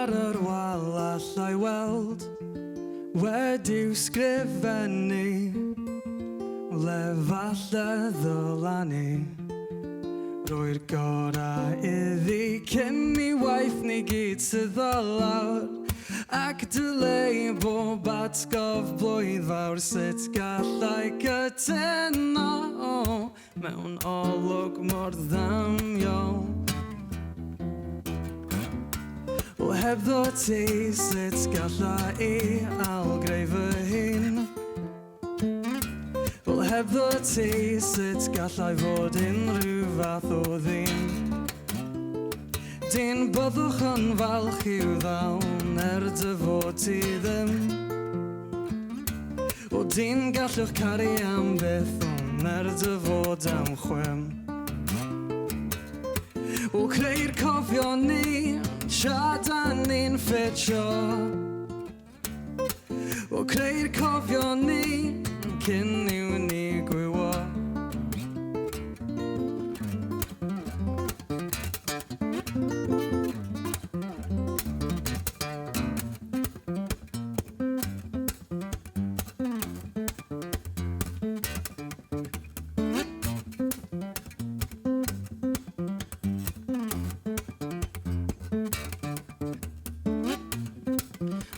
ar yr wal allai weld wedi'w sgrifennu le falle ddylanu rhoi'r gorau iddi cyn I waith ni gyd sydd o lawr ac dylai bob atgof blwydd fawr sut gallai cytuno mewn olwg mor ddamio. O hebddo ti sut gallai I ailgreu fy hun. O hebddo ti sut gallai fod unrhyw fath o ddyn. Dyn byddwch yn falch i'w ddawn dy fod ti ddim. O dyn gallwch caru am byth dy fod am chwym. O creu'r cofio ni tra da ni'n ffitio. O creu'r cofio ni cyn i'w ni gwywo.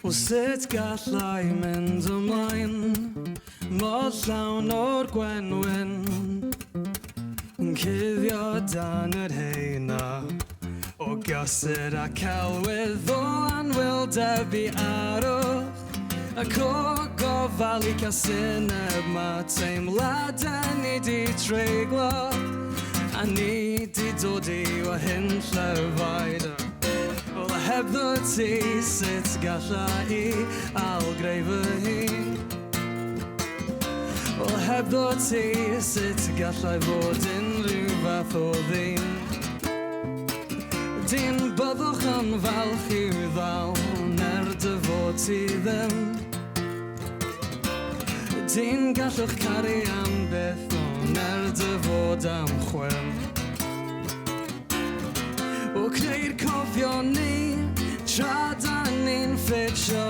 O sut gallai mynd ymlaen mor llawn o'r gwenwyn yn cuddio dan yr heina o gosod a celwydd o anwildebu arwch ac o gofal I casineb ma teimladau ni di treiglo a ni di dod I o hyn llefaid. Wel hebddo ti sut gallai I ailgreu fy hun. Wel hebddo ti sut gallai fod unrhyw fath o ddyn. Dyn byddwch yn falch i'w ddawn dy fod ti ddim. Dyn gallwch caru am byth dy fod am chwym. O creu'r cofio ni tra da ni'n ffitio.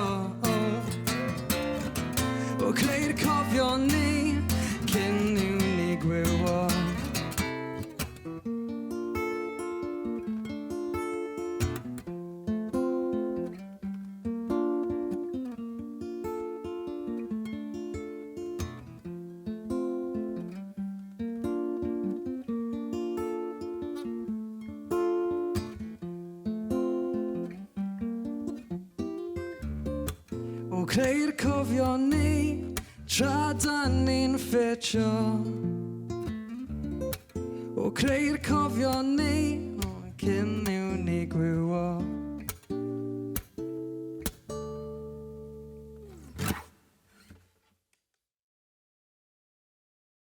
O creu'r cofio ni cyn i'w ni gwywo. O creu'r cofio ni tra da ni'n ffitio. O creu'r cofio ni cyn i'w ni gwywo.